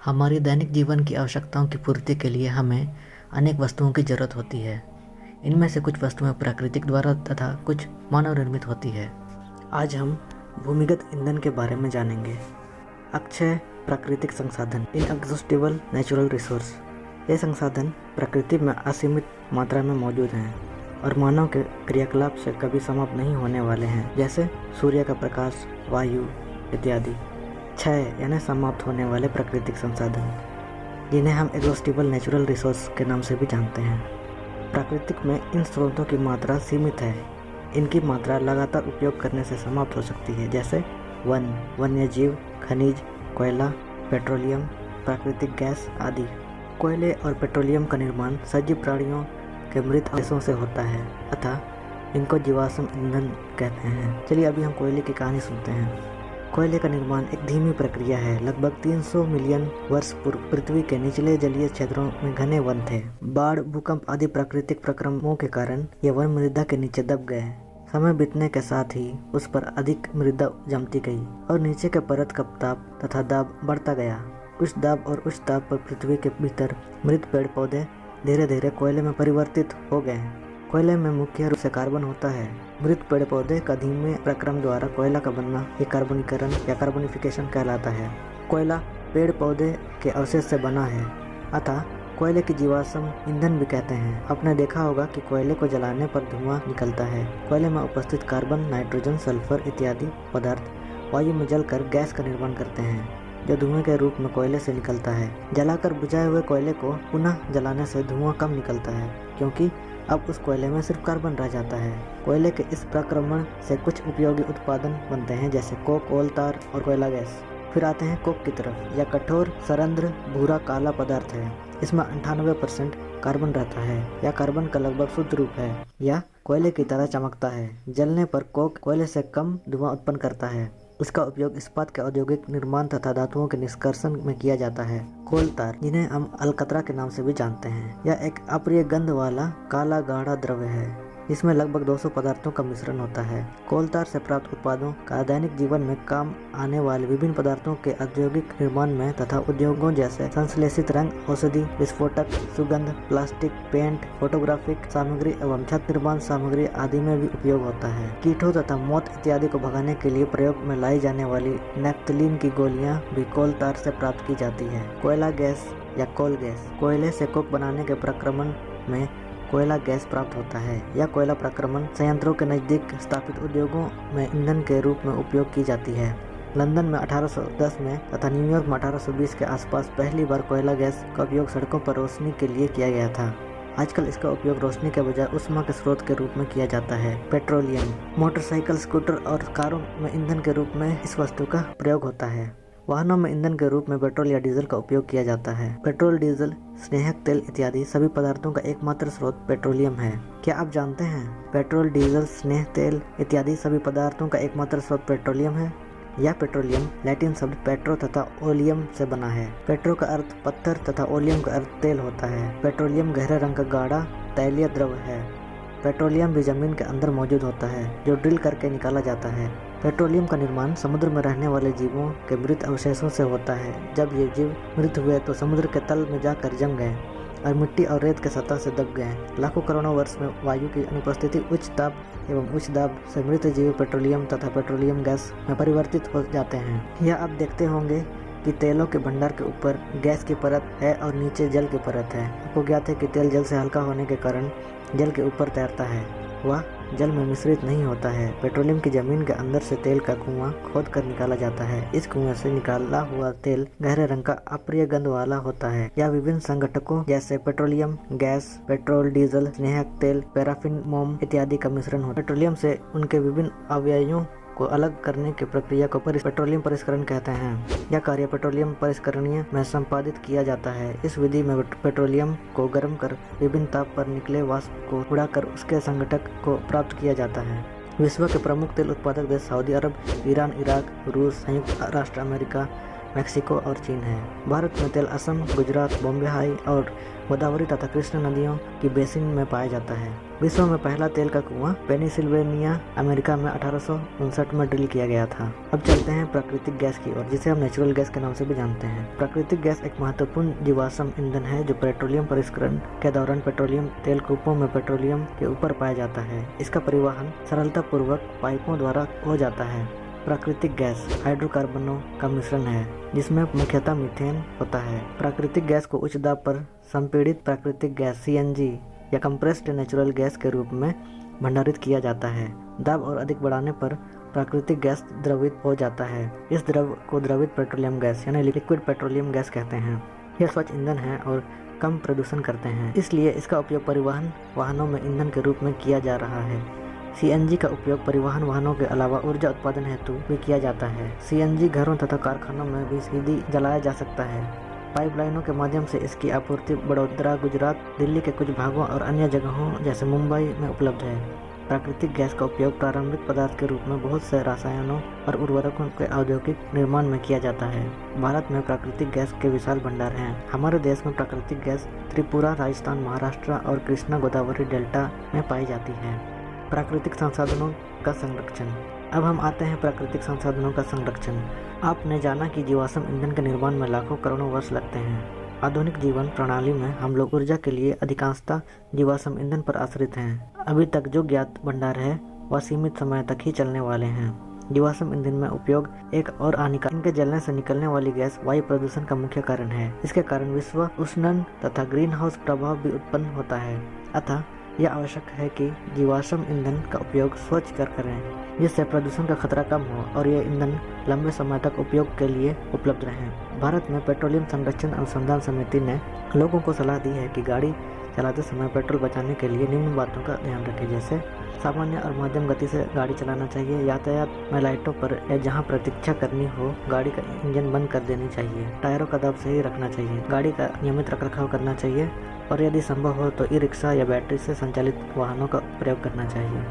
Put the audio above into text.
हमारी दैनिक जीवन की आवश्यकताओं की पूर्ति के लिए हमें अनेक वस्तुओं की ज़रूरत होती है। इनमें से कुछ वस्तुएं प्राकृतिक द्वारा तथा कुछ मानव निर्मित होती है। आज हम भूमिगत ईंधन के बारे में जानेंगे। अक्षय प्राकृतिक संसाधन, इनएग्जॉस्टिबल नेचुरल रिसोर्स। ये संसाधन प्रकृति में असीमित मात्रा में मौजूद हैं और मानव के क्रियाकलाप से कभी समाप्त नहीं होने वाले हैं, जैसे सूर्य का प्रकाश, वायु इत्यादि। क्षय यानी समाप्त होने वाले प्राकृतिक संसाधन, जिन्हें हम एग्जॉस्टिबल नेचुरल रिसोर्स के नाम से भी जानते हैं। प्राकृतिक में इन स्रोतों की मात्रा सीमित है। इनकी मात्रा लगातार उपयोग करने से समाप्त हो सकती है, जैसे वन्यजीव, खनिज, कोयला, पेट्रोलियम, प्राकृतिक गैस आदि। कोयले और पेट्रोलियम का निर्माण सजीव प्राणियों के मृत अवशेषों से होता है, अतः इनको जीवाश्म ईंधन कहते हैं। चलिए अभी हम कोयले की कहानी सुनते हैं। कोयले का निर्माण एक धीमी प्रक्रिया है। लगभग 300 मिलियन वर्ष पूर्व पृथ्वी के निचले जलीय क्षेत्रों में घने वन थे। बाढ़, भूकंप आदि प्राकृतिक प्रक्रमों के कारण ये वन मृदा के नीचे दब गए। समय बीतने के साथ ही उस पर अधिक मृदा जमती गई और नीचे के परत का ताप तथा दाब बढ़ता गया। उस दाब और उस ताप पर पृथ्वी के भीतर मृत पेड़ पौधे धीरे धीरे कोयले में परिवर्तित हो गए। कोयले में मुख्य रूप से कार्बन होता है। मृत पेड़ पौधे का धीमे प्रक्रम द्वारा कोयला का बनना ये कार्बनीकरण या कार्बनिफिकेशन कहलाता है। कोयला पेड़ पौधे के अवशेष से बना है, अतः कोयले की जीवाश्म ईंधन भी कहते हैं। आपने देखा होगा कि कोयले को जलाने पर धुआं निकलता है। कोयले में उपस्थित कार्बन, नाइट्रोजन, सल्फर इत्यादि पदार्थ वायु में जलकर गैस का निर्माण करते हैं, जो धुएं के रूप में कोयले से निकलता है। जलाकर बुझाए हुए कोयले को पुनः जलाने से धुआं कम निकलता है, क्योंकि अब उस कोयले में सिर्फ कार्बन रह जाता है। कोयले के इस प्रक्रमण से कुछ उपयोगी उत्पादन बनते हैं, जैसे कोक, कोल तार और कोयला गैस। फिर आते हैं कोक की तरफ। यह कठोर सरंध्र भूरा काला पदार्थ है। इसमें 98% कार्बन रहता है। यह कार्बन का लगभग शुद्ध रूप है। यह कोयले की तरह चमकता है। जलने पर कोक कोयले से कम धुआं उत्पन्न करता है। उसका उपयोग इस्पात के औद्योगिक निर्माण तथा धातुओं के निष्कर्षण में किया जाता है। कोल तार, जिन्हें हम अलकतरा के नाम से भी जानते हैं, यह एक अप्रिय गंध वाला काला गाढ़ा द्रव्य है। इसमें लगभग 200 पदार्थों का मिश्रण होता है। कोल तार से प्राप्त उत्पादों का दैनिक जीवन में काम आने वाले विभिन्न पदार्थों के औद्योगिक निर्माण में तथा उद्योगों जैसे संश्लेषित रंग, औषधि, विस्फोटक, सुगंध, प्लास्टिक, पेंट, फोटोग्राफिक सामग्री एवं छत निर्माण सामग्री आदि में भी उपयोग होता है। कीटों तथा मौत इत्यादि को भगाने के लिए प्रयोग में लाई जाने वाली नैप्थलीन की गोलियां भी कोल तार से प्राप्त की जाती है। कोयला गैस या कोल गैस, कोयले से कोक बनाने के प्रक्रमण में कोयला गैस प्राप्त होता है। यह कोयला प्रक्रमण संयंत्रों के नजदीक स्थापित उद्योगों में ईंधन के रूप में उपयोग की जाती है। लंदन में 1810 में तथा न्यूयॉर्क में 1820 के आसपास पहली बार कोयला गैस का उपयोग सड़कों पर रोशनी के लिए किया गया था। आजकल इसका उपयोग रोशनी के बजाय ऊष्मा के स्रोत के रूप में किया जाता है। पेट्रोलियम, मोटरसाइकिल, स्कूटर और कारों में ईंधन के रूप में इस वस्तु का प्रयोग होता है। वाहनों में ईंधन के रूप में पेट्रोल या डीजल का उपयोग किया जाता है। पेट्रोल, डीजल, स्नेहक तेल इत्यादि सभी पदार्थों का एकमात्र स्रोत पेट्रोलियम है। क्या आप जानते हैं पेट्रोल, डीजल, स्नेह तेल इत्यादि सभी पदार्थों का एकमात्र स्रोत पेट्रोलियम है? यह पेट्रोलियम लैटिन शब्द पेट्रो तथा ओलियम से बना है। पेट्रो का अर्थ पत्थर तथा ओलियम का अर्थ तेल होता है। पेट्रोलियम गहरे रंग का गाढ़ा तैलीय द्रव्य है। पेट्रोलियम भी जमीन के अंदर मौजूद होता है, जो ड्रिल करके निकाला जाता है। पेट्रोलियम का निर्माण समुद्र में रहने वाले जीवों के मृत अवशेषों से होता है। जब ये जीव मृत हुए तो समुद्र के तल में जाकर जम गए और मिट्टी और रेत के सतह से दब गए। लाखों करोड़ों वर्ष में वायु की अनुपस्थिति, उच्च ताप एवं उच्च दाब से मृत जीव पेट्रोलियम तथा पेट्रोलियम गैस में परिवर्तित हो जाते हैं। यह आप देखते होंगे कि तेलों के भंडार के ऊपर गैस की परत है और नीचे जल की परत है। आपको ज्ञात है कि तेल जल से हल्का होने के कारण जल के ऊपर तैरता है, वह जल में मिश्रित नहीं होता है। पेट्रोलियम की जमीन के अंदर से तेल का कुआं खोद कर निकाला जाता है। इस कुएं से निकाला हुआ तेल गहरे रंग का अप्रिय गंध वाला होता है। यह विभिन्न संघटकों जैसे पेट्रोलियम गैस, पेट्रोल, डीजल, स्नेहक तेल, पैराफिन, मोम इत्यादि का मिश्रण होता है। पेट्रोलियम से उनके विभिन्न अवयवों को अलग करने की प्रक्रिया को पेट्रोलियम परिष्करण कहते हैं। यह कार्य पेट्रोलियम परिष्करणीय में संपादित किया जाता है। इस विधि में पेट्रोलियम को गर्म कर विभिन्न ताप पर निकले वाष्प को उड़ाकर उसके संघटक को प्राप्त किया जाता है। विश्व के प्रमुख तेल उत्पादक देश सऊदी अरब, ईरान, इराक, रूस, संयुक्त राष्ट्र अमेरिका, मेक्सिको और चीन है। भारत में तेल असम, गुजरात, बॉम्बे हाई और गोदावरी तथा कृष्ण नदियों की बेसिन में पाया जाता है। विश्व में पहला तेल का कुआं पेनिसिल्वेनिया, अमेरिका में 1859 में ड्रिल किया गया था। अब चलते हैं प्राकृतिक गैस की ओर, जिसे हम नेचुरल गैस के नाम से भी जानते हैं। प्राकृतिक गैस एक महत्वपूर्ण जीवाश्म ईंधन है जो पेट्रोलियम परिष्करण के दौरान पेट्रोलियम तेल कूपों में पेट्रोलियम के ऊपर पाया जाता है। इसका परिवहन सरलता पूर्वक पाइपों द्वारा हो जाता है। प्राकृतिक गैस हाइड्रोकार्बनों का मिश्रण है जिसमें मुख्यतः मीथेन होता है। प्राकृतिक गैस को उच्च दाब पर संपीड़ित प्राकृतिक गैस CNG या कंप्रेस्ड नेचुरल गैस के रूप में भंडारित किया जाता है। दाब और अधिक बढ़ाने पर प्राकृतिक गैस द्रवित हो जाता है। इस द्रव को द्रवित पेट्रोलियम गैस यानी लिक्विड पेट्रोलियम गैस कहते हैं। यह स्वच्छ ईंधन है और कम प्रदूषण करते हैं, इसलिए इसका उपयोग परिवहन वाहनों में ईंधन के रूप में किया जा रहा है। CNG का उपयोग परिवहन वाहनों के अलावा ऊर्जा उत्पादन हेतु भी किया जाता है। CNG घरों तथा कारखानों में भी सीधे जलाया जा सकता है। पाइपलाइनों के माध्यम से इसकी आपूर्ति बड़ौदा, गुजरात, दिल्ली के कुछ भागों और अन्य जगहों जैसे मुंबई में उपलब्ध है। प्राकृतिक गैस का उपयोग प्रारंभिक पदार्थ के रूप में बहुत से रसायनों और उर्वरकों के औद्योगिक निर्माण में किया जाता है। भारत में प्राकृतिक गैस के विशाल भंडार हैं। हमारे देश में प्राकृतिक गैस त्रिपुरा, राजस्थान, महाराष्ट्र और कृष्णा गोदावरी डेल्टा में पाई जाती है। प्राकृतिक संसाधनों का संरक्षण। अब हम आते हैं प्राकृतिक संसाधनों का संरक्षण। आपने जाना कि जीवाश्म ईंधन के निर्माण में लाखों करोड़ों वर्ष लगते हैं। आधुनिक जीवन प्रणाली में हम लोग ऊर्जा के लिए अधिकांशतः जीवाश्म ईंधन पर आश्रित हैं। अभी तक जो ज्ञात भंडार है वह सीमित समय तक ही चलने वाले हैं। जीवाश्म ईंधन में उपयोग एक और हानिकारक, इनके जलने से निकलने वाली गैस वायु प्रदूषण का मुख्य कारण है। इसके कारण विश्व उष्णन तथा ग्रीन हाउस प्रभाव भी उत्पन्न होता है। अतः यह आवश्यक है कि जीवाश्म ईंधन का उपयोग स्वच्छ कर करें, जिससे प्रदूषण का खतरा कम हो और ये ईंधन लंबे समय तक उपयोग के लिए उपलब्ध रहें। भारत में पेट्रोलियम संरक्षण अनुसंधान समिति ने लोगों को सलाह दी है कि गाड़ी चलाते समय पेट्रोल बचाने के लिए निम्न बातों का ध्यान रखें, जैसे सामान्य और मध्यम गति से गाड़ी चलाना चाहिए। यातायात में लाइटों पर या जहां प्रतीक्षा करनी हो गाड़ी का इंजन बंद कर देनी चाहिए। टायरों का दाब सही रखना चाहिए। गाड़ी का नियमित रखरखाव करना चाहिए और यदि संभव हो तो ई-रिक्शा या बैटरी से संचालित वाहनों का प्रयोग करना चाहिए।